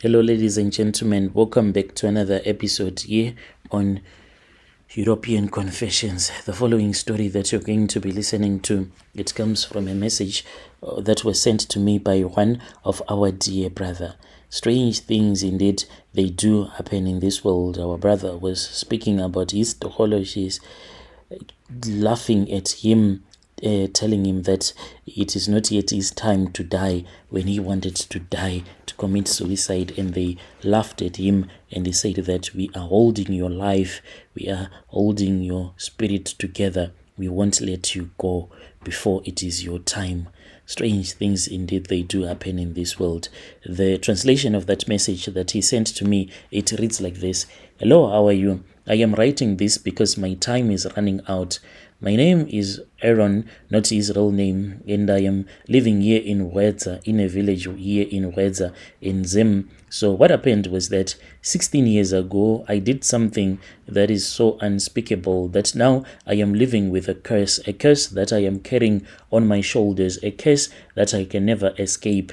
Hello, ladies and gentlemen. Welcome back to another episode here on European Confessions. The following story that you're going to be listening to, it comes from a message that was sent to me by one of our dear brother. Strange things indeed they do happen in this world. Our brother was speaking about his theologies, laughing at him, telling him that it is not yet his time to die when he wanted to die, to commit suicide, and they laughed at him and they said that we are holding your life, we are holding your spirit together, we won't let you go before it is your time. Strange things indeed they do happen in this world. The translation of that message that he sent to me, it reads like this: Hello, how are you? I am writing this because my time is running out. My name is Aaron, not his real name, and I am living here in Wedza, in a village here in Wedza, in Zim. So what happened was that 16 years ago, I did something that is so unspeakable that now I am living with a curse that I am carrying on my shoulders, a curse that I can never escape.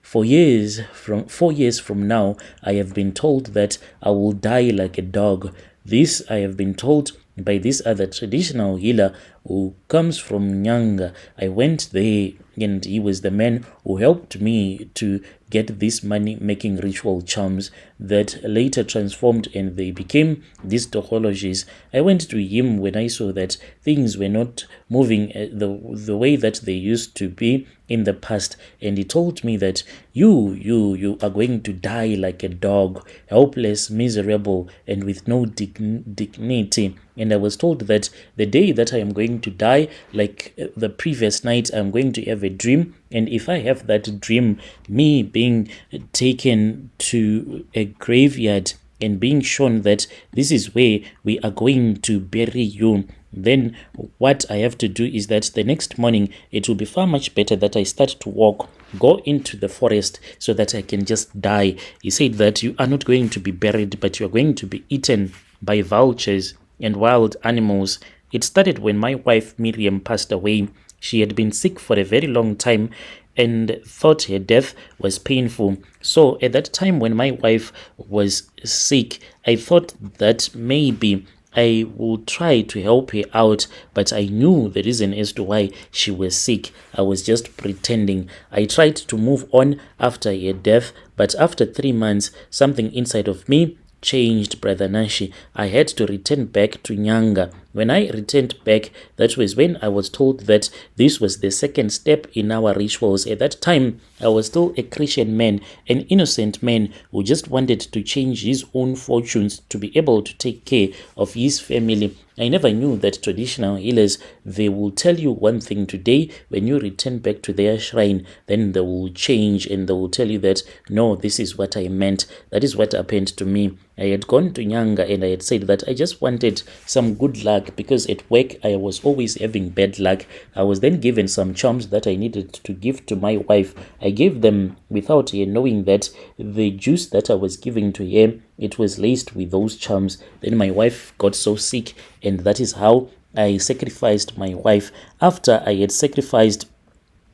4 years from now, I have been told that I will die like a dog. This I have been told by this other traditional healer who comes from Nyanga. I went there and he was the man who helped me to get these money-making ritual charms that later transformed and they became these doxologies. I went to him when I saw that things were not moving the way that they used to be in the past, and he told me that you are going to die like a dog, helpless, miserable, and with no dignity. And I was told that the day that I am going to die, like the previous night, I'm going to have a dream, and if I have that dream, me being taken to a graveyard and being shown that this is where we are going to bury you, then what I have to do is that the next morning it will be far much better that I start to walk, go into the forest so that I can just die. He said that you are not going to be buried, but you are going to be eaten by vultures and wild animals. It started when my wife Miriam passed away. She had been sick for a very long time and thought her death was painful. So at that time when my wife was sick, I thought that maybe I will try to help her out, but I knew the reason as to why she was sick. I was just pretending. I tried to move on after her death, but after 3 months, something inside of me changed, Brother Nashi. I had to return back to Nyanga. When I returned back, that was when I was told that this was the second step in our rituals. At that time, I was still a Christian man, an innocent man who just wanted to change his own fortunes to be able to take care of his family. I never knew that traditional healers, they will tell you one thing today. When you return back to their shrine, then they will change and they will tell you that, no, this is what I meant. That is what happened to me. I had gone to Nyanga and I had said that I just wanted some good luck because at work I was always having bad luck. I was then given some charms that I needed to give to my wife. I gave them without her knowing that the juice that I was giving to her, it was laced with those charms. Then my wife got so sick, and that is how I sacrificed my wife. After I had sacrificed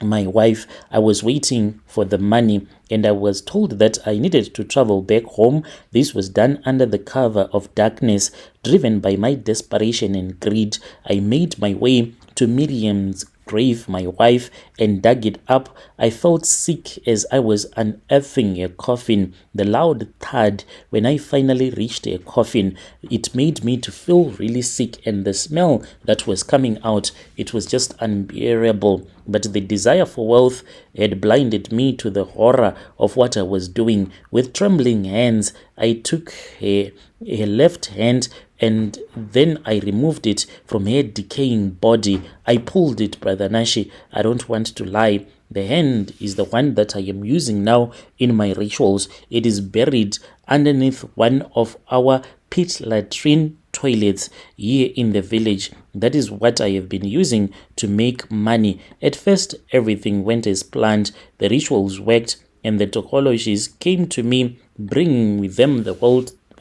my wife, I was waiting for the money and I was told that I needed to travel back home. This was done under the cover of darkness. Driven by my desperation and greed, I made my way to Miriam's grave, my wife, and dug it up. I felt sick as I was unearthing a coffin. The loud thud when I finally reached a coffin, it made me to feel really sick, and the smell that was coming out, it was just unbearable. But the desire for wealth had blinded me to the horror of what I was doing. With trembling hands, I took her left hand and then I removed it from her decaying body. I pulled it, Brother Nashi. I don't want to lie. The hand is the one that I am using now in my rituals. It is buried underneath one of our pit latrine toilets here in the village. That is what I have been using to make money. At first, everything went as planned. The rituals worked and the doxologies came to me, bringing with them the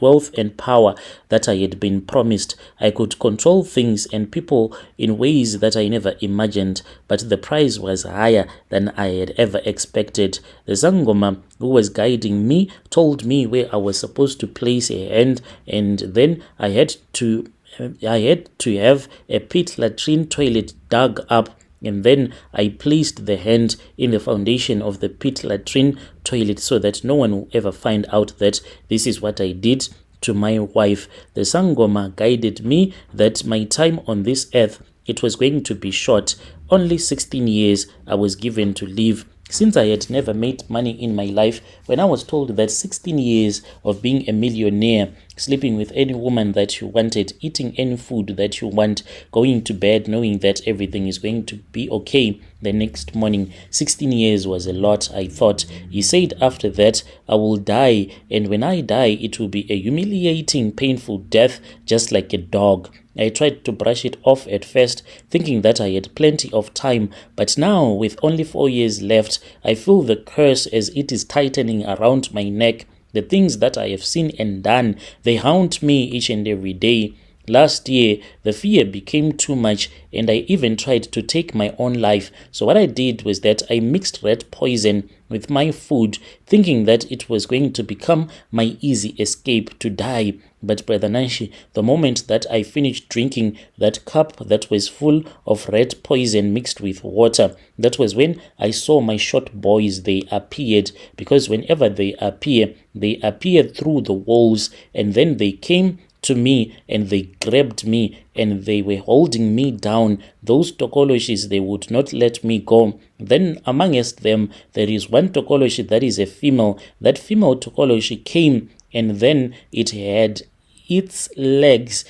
wealth and power that I had been promised. I could control things and people in ways that I never imagined, but the price was higher than I had ever expected. The Sangoma who was guiding me told me where I was supposed to place a hand, and then I had to have a pit latrine toilet dug up, and then I placed the hand in the foundation of the pit latrine toilet so that no one will ever find out that this is what I did to my wife. The Sangoma guided me that my time on this earth, it was going to be short. Only 16 years I was given to live. Since I had never made money in my life, when I was told that 16 years of being a millionaire, sleeping with any woman that you wanted, eating any food that you want, going to bed knowing that everything is going to be okay the next morning, 16 years was a lot, I thought. He said after that, I will die, and when I die, it will be a humiliating, painful death, just like a dog. I tried to brush it off at first, thinking that I had plenty of time, but now, with only 4 years left, I feel the curse as it is tightening around my neck. The things that I have seen and done, they haunt me each and every day. Last year, the fear became too much, and I even tried to take my own life. So what I did was that I mixed rat poison with my food, thinking that it was going to become my easy escape to die. But Brother Nanshi, the moment that I finished drinking that cup that was full of rat poison mixed with water, that was when I saw my short boys. They appeared, because whenever they appear through the walls, and then they came to me and they grabbed me and they were holding me down. Those tokoloshis, they would not let me go. Then amongst them, there is one tokoloshi that is a female. That female tokoloshi came, and then it had its legs,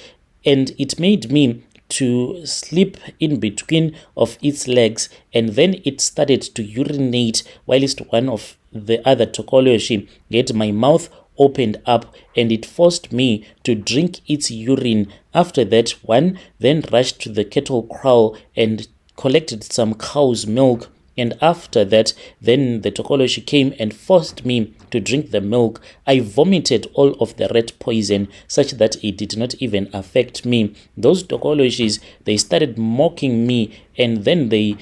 and it made me to sleep in between of its legs, and then it started to urinate whilst one of the other tokoloshi had my mouth opened up, and it forced me to drink its urine. After that, one then rushed to the cattle kraal and collected some cow's milk, and after that, then the tokoloshi came and forced me to drink the milk. I vomited all of the rat poison such that it did not even affect me. Those tokoloshis, they started mocking me, and then they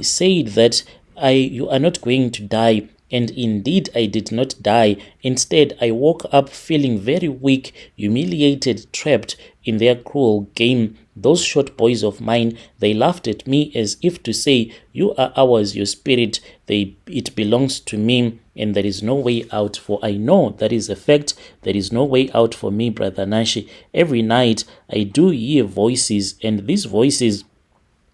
said that you are not going to die. And indeed, I did not die. Instead, I woke up feeling very weak, humiliated, trapped in their cruel game. Those short boys of mine, they laughed at me as if to say, you are ours, your spirit, it belongs to me, and there is no way out. For I know that is a fact. There is no way out for me, Brother Nashi. Every night, I do hear voices, and these voices,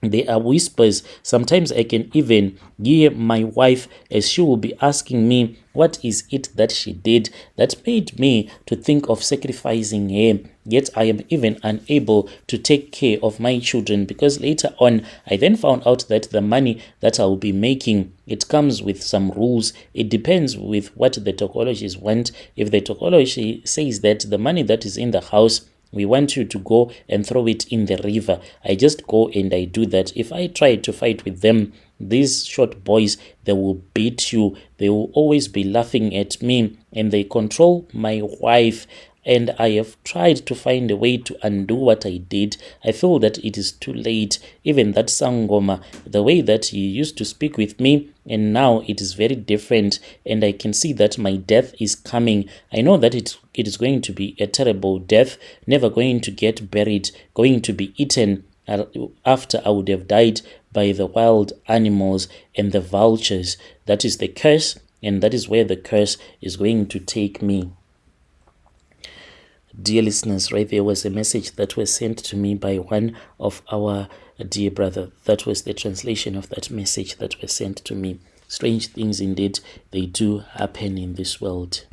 they are whispers. Sometimes I can even hear my wife as she will be asking me, what is it that she did that made me to think of sacrificing her? Yet I am even unable to take care of my children, because later on I then found out that the money that I will be making, it comes with some rules. It depends with what the tokologies want. If the tokology says that the money that is in the house, we want you to go and throw it in the river, I just go and I do that. If I try to fight with them, these short boys, they will beat you. They will always be laughing at me, and they control my wife. And I have tried to find a way to undo what I did. I feel that it is too late. Even that Sangoma, the way that he used to speak with me, and now it is very different, and I can see that my death is coming. I know that it is going to be a terrible death, never going to get buried, going to be eaten after I would have died by the wild animals and the vultures. That is the curse, and that is where the curse is going to take me. Dear listeners, right there was a message that was sent to me by one of our dear brother. That was the translation of that message that was sent to me. Strange things indeed, they do happen in this world.